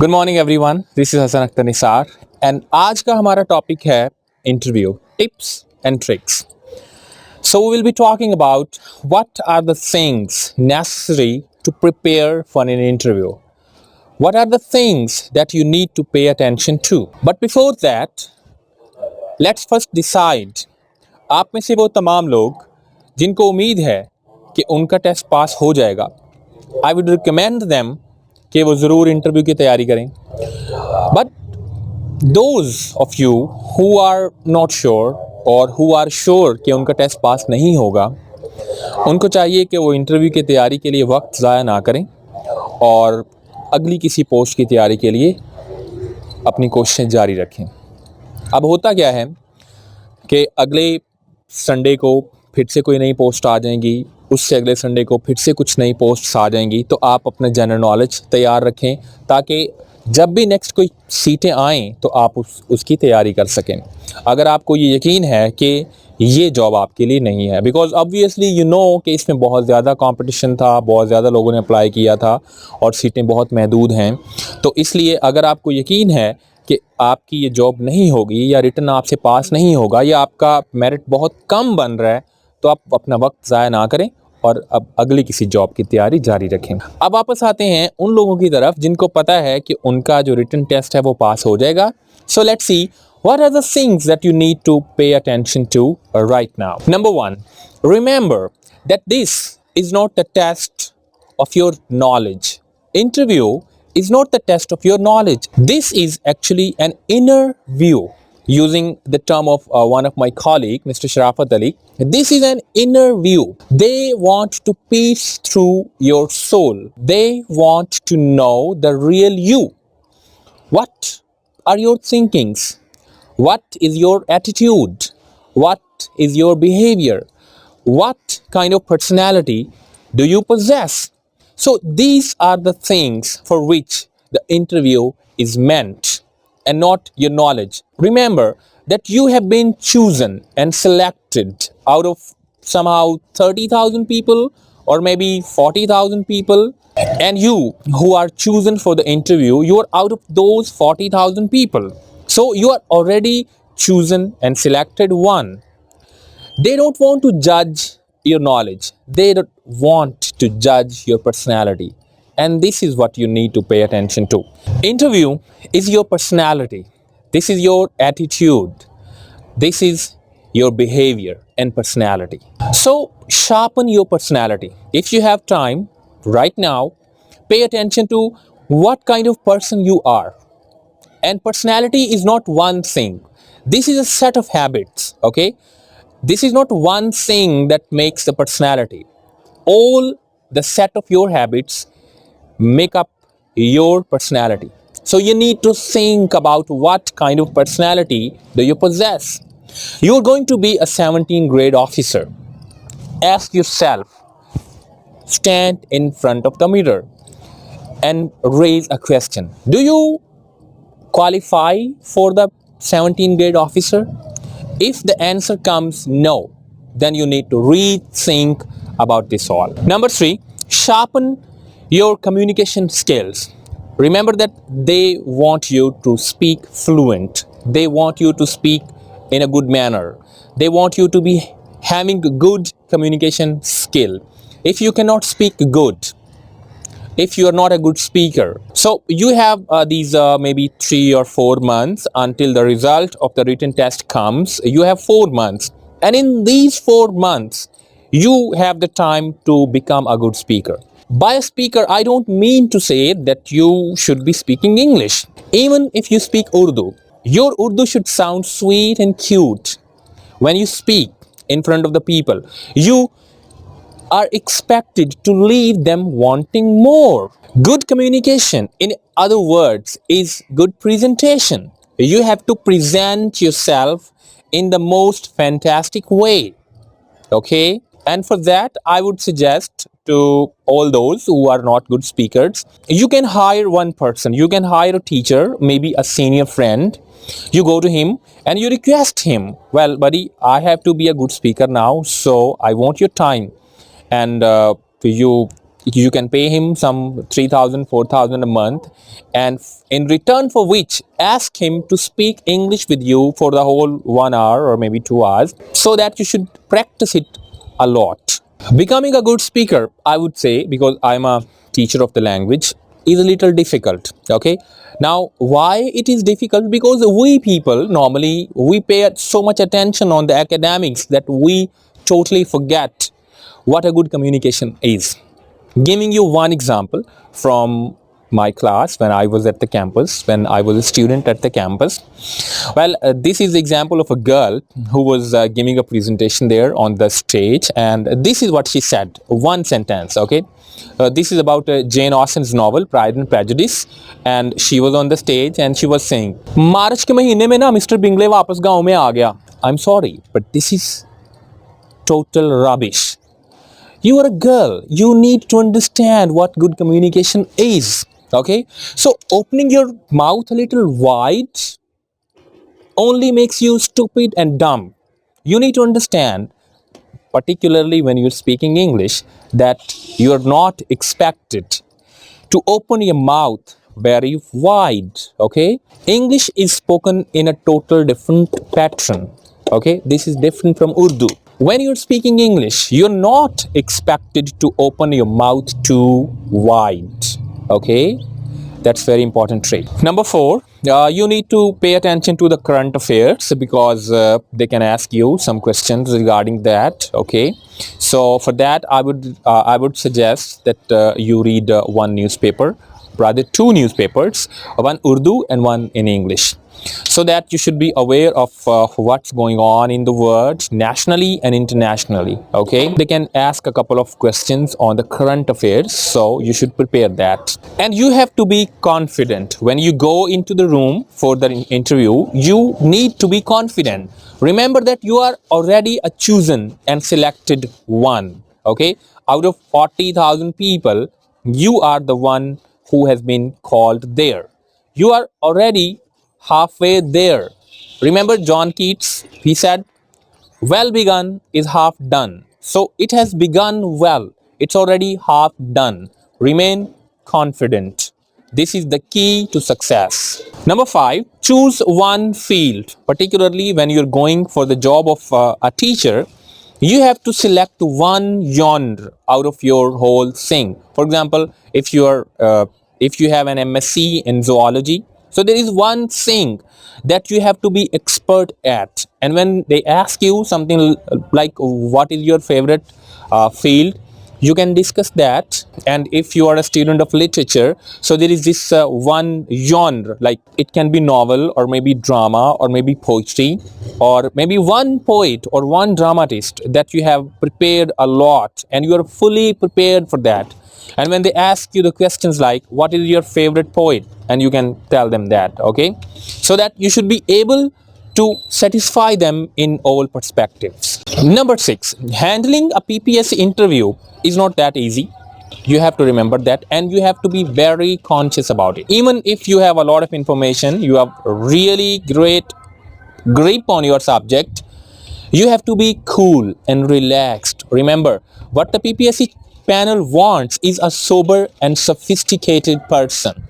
Good morning everyone, this is Hasan Akhtar Nisar and आज का हमारा टॉपिक है interview tips and tricks. So we will be talking about what are the things necessary to prepare for an interview. What are the things that you need to pay attention to? But before that, let's first decide. आप में से वो तमाम लोग जिनको उम्मीद है कि उनका टेस्ट पास हो जाएगा, I would recommend them कि वो ज़रूर इंटरव्यू की तैयारी करें. But those of you who are not sure और who are sure कि उनका टेस्ट पास नहीं होगा, उनको चाहिए कि वो इंटरव्यू की तैयारी के लिए वक्त ज़ाया ना करें और अगली किसी पोस्ट की तैयारी के लिए अपनी कोशिशें जारी रखें. अब होता क्या है कि अगले संडे को फिर से कोई नई पोस्ट आ जाएंगी, उससे अगले संडे को फिर से कुछ नई पोस्ट्स आ जाएंगी. तो आप अपना जनरल नॉलेज तैयार रखें ताकि जब भी नेक्स्ट कोई सीटें आएँ तो आप उसकी तैयारी कर सकें. अगर आपको ये यकीन है कि ये जॉब आपके लिए नहीं है, बिकॉज ऑब्वियसली यू नो कि इसमें बहुत ज़्यादा कंपटीशन था, बहुत ज़्यादा लोगों ने अप्लाई किया था और सीटें बहुत महदूद हैं. तो इसलिए अगर आपको यकीन है कि आपकी ये जॉब नहीं होगी या रिटन आपसे पास नहीं होगा या आपका मेरिट बहुत कम बन रहा है, तो आप अपना वक्त ज़ाया ना करें और अब अगली किसी जॉब की तैयारी जारी रखें. अब वापस आते हैं उन लोगों की तरफ जिनको पता है कि उनका जो रिटन टेस्ट है वो पास हो जाएगा. So let's see what are the things that you need to pay attention to right now. Number 1, remember that this is not the test of your knowledge. Interview is not the test of your knowledge. This is actually an inner view. Using the term of one of my colleague, Mr. Sharafat Ali, this is an inner view. They want to pierce through your soul. They want to know the real you. What are your thinkings? What is your attitude? What is your behavior? What kind of personality do you possess? So these are the things for which the interview is meant and not your knowledge. Remember that you have been chosen and selected out of somehow 30,000 people or maybe 40,000 people, and you who are chosen for the interview, you are out of those 40,000 people. So you are already chosen and selected one. They don't want to judge your knowledge. They don't want to judge your personality. And this is what you need to pay attention to. Interview is your personality. This is your attitude. This is your behavior and personality. So sharpen your personality. If you have time right now, pay attention to what kind of person you are. And personality is not one thing. This is a set of habits, okay? This is not one thing that makes the personality. All the set of your habits make up your personality. So you need to think about what kind of personality do you possess. You're going to be a 17th grade officer. Ask yourself, stand in front of the mirror and raise a question. Do you qualify for the 17th grade officer? If the answer comes no, then you need to rethink about this all. Number 3, sharpen your communication skills. Remember that they want you to speak fluent. They want you to speak in a good manner. They want you to be having good communication skill. If you cannot speak good, if you are not a good speaker, so you have these maybe 3 or 4 months until the result of the written test comes. You have 4 months, and in these 4 months you have the time to become a good speaker. By a speaker, I don't mean to say that you should be speaking English. Even if you speak Urdu, your Urdu should sound sweet and cute when you speak in front of the people. You are expected to leave them wanting more. Good communication, in other words, is good presentation. You have to present yourself in the most fantastic way, okay? And for that, I would suggest to all those who are not good speakers, you can hire one person. You can hire a teacher, maybe a senior friend. You go to him and you request him, well, buddy, I have to be a good speaker now, so I want your time. And you You can pay him some 3,000, 4,000 a month, and in return for which, ask him to speak English with you for the whole 1 hour or maybe 2 hours, so that you should practice it a lot. Becoming a good speaker, I would say, because I'm a teacher of the language, is a little difficult. Okay, now why it is difficult? Because we people normally we pay so much attention on the academics that we totally forget what a good communication is. Giving you one example from my class when I was at the campus, when I was a student at the campus. Well, this is the example of a girl who was giving a presentation there on the stage, and this is what she said, one sentence. Okay, this is about Jane Austen's novel Pride and Prejudice, and she was on the stage and she was saying, मार्च के महीने में ना mister Bingley वापस गांव में आ गया. I'm sorry, but this is total rubbish. You are a girl. You need to understand what good communication is. Okay? So opening your mouth a little wide only makes you stupid and dumb. You need to understand, particularly when you're speaking English, that you are not expected to open your mouth very wide. Okay? English is spoken in a total different pattern. Okay? This is different from Urdu. When you're speaking English, you're not expected to open your mouth too wide. Okay? That's very important trait. Number 4, you need to pay attention to the current affairs, because they can ask you some questions regarding that. Okay? So for that, I would suggest that you read one newspaper, rather 2 newspapers, one Urdu and one in English, so that you should be aware of what's going on in the world nationally and internationally. Okay, they can ask a couple of questions on the current affairs, so you should prepare that. And you have to be confident when you go into the room for the interview. You need to be confident. Remember that you are already a chosen and selected one. Okay, out of 40,000 people, you are the one who has been called there. You are already halfway there. Remember John Keats, he said, well begun is half done. So it has begun well. It's already half done. Remain confident. This is the key to success. Number 5, choose one field. Particularly when you're going for the job of a teacher, you have to select one genre out of your whole thing. For example, if you have an MSc in zoology, so there is one thing that you have to be expert at. And when they ask you something like what is your favorite field, you can discuss that. And if you are a student of literature, so there is this one genre, like it can be novel or maybe drama or maybe poetry or maybe one poet or one dramatist that you have prepared a lot and you are fully prepared for that. And when they ask you the questions like what is your favorite poet, and you can tell them that. Okay, so that you should be able to satisfy them in all perspectives. Number 6, handling a PPSC interview is not that easy. You have to remember that, and you have to be very conscious about it. Even if you have a lot of information, you have really great grip on your subject, you have to be cool and relaxed. Remember, what the PPSC panel wants is a sober and sophisticated person.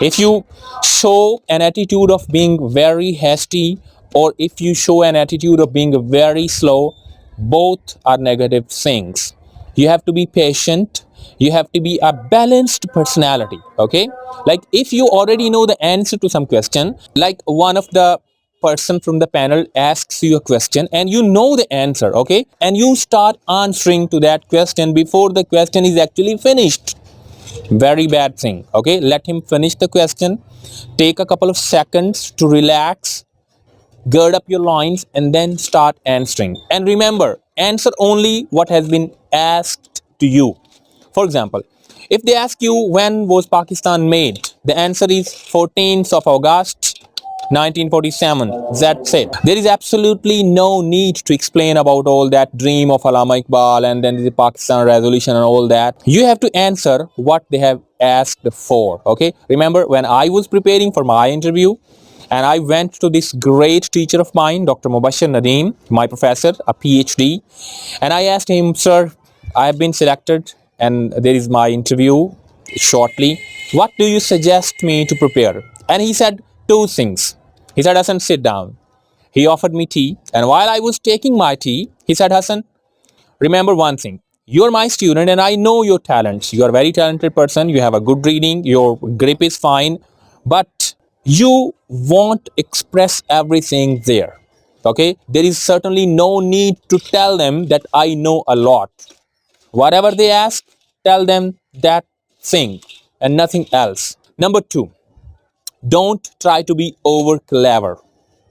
If you show an attitude of being very hasty, or if you show an attitude of being very slow, both are negative things. You have to be patient. You have to be a balanced personality. Okay, like if you already know the answer to some question, like one of the person from the panel asks you a question and you know the answer, okay, and you start answering to that question before the question is actually finished. Very bad thing. Okay, let him finish the question, take a couple of seconds to relax, gird up your loins, and then start answering. And remember, answer only what has been asked to you. For example, if they ask you when was Pakistan made, the answer is 14th of August 1947. That's it. There is absolutely no need to explain about all that dream of Allama Iqbal and then the Pakistan resolution and all that. You have to answer what they have asked for. Okay, remember when I was preparing for my interview and I went to this great teacher of mine, Dr. Mubashir Nadeem, my professor, a PhD, and I asked him, sir, I have been selected and there is my interview shortly. What do you suggest me to prepare? And he said two things. He said, Hassan, sit down. He offered me tea, and while I was taking my tea, he said, Hassan, remember one thing. You're my student and I know your talents. You are a very talented person. You have a good reading. Your grip is fine. But you won't express everything there. Okay? There is certainly no need to tell them that I know a lot. Whatever they ask, tell them that thing and nothing else. Number two, don't try to be over clever.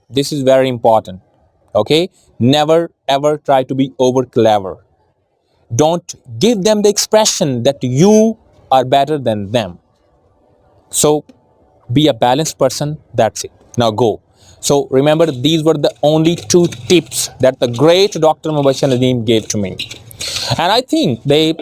This is very important. Okay? Never ever try to be over clever. Don't give them the expression that you are better than them. So be a balanced person. That's it. Now go. So remember, these were the only two tips that the great Dr. Mubashir Nadeem gave to me. And I think they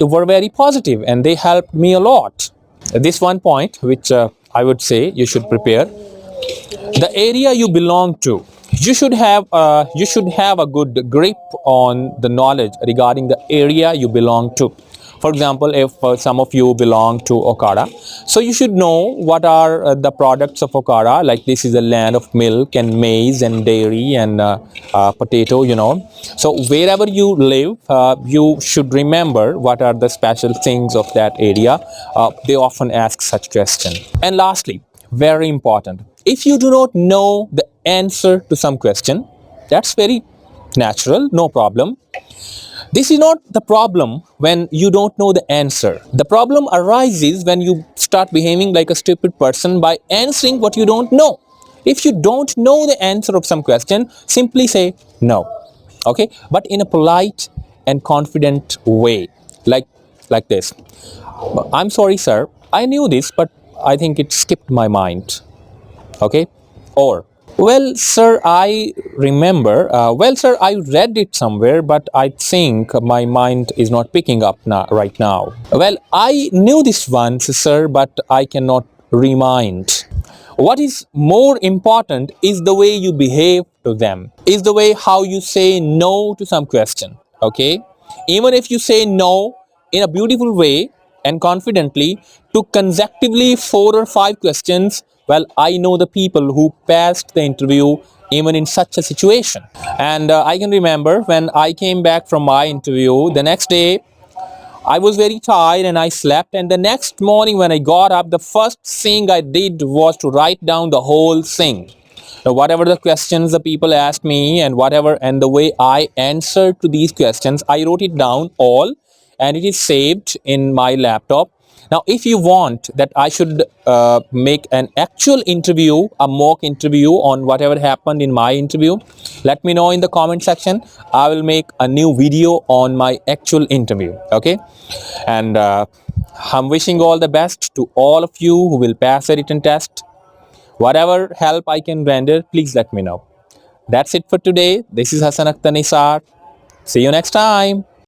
were very positive and they helped me a lot. This one point which I would say you should prepare. The area you belong to. You should have a good grip on the knowledge regarding the area you belong to. For example, if some of you belong to Okada, so you should know what are the products of Okada. Like, this is a land of milk and maize and dairy and potato, you know. So wherever you live, you should remember what are the special things of that area. They often ask such question. And lastly, very important, if you do not know the answer to some question, that's very natural, no problem. This is not the problem when you don't know the answer. The problem arises when you start behaving like a stupid person by answering what you don't know. If you don't know the answer of some question, simply say no. Okay? But in a polite and confident way, like this. I'm sorry, sir. I knew this, but I think it skipped my mind. Okay? Or, well, sir, I remember. Well, sir, I read it somewhere, but I think my mind is not picking up right now. Well, I knew this once, sir, but I cannot remind. What is more important is the way you behave to them, is the way how you say no to some question. Okay? Even if you say no in a beautiful way and confidently to consecutively 4 or 5 questions, well, I know the people who passed the interview even in such a situation. And I can remember when I came back from my interview, the next day I was very tired and I slept, and the next morning when I got up, the first thing I did was to write down the whole thing. Now, whatever the questions the people asked me and the way I answered to these questions, I wrote it down all, and it is saved in my laptop. Now, if you want that I should make an actual interview, a mock interview on whatever happened in my interview, let me know in the comment section. I will make a new video on my actual interview. Okay? And I'm wishing all the best to all of you who will pass the written test. Whatever help I can render, please let me know. That's it for today. This is Hassan Akhtar Nisar. See you next time.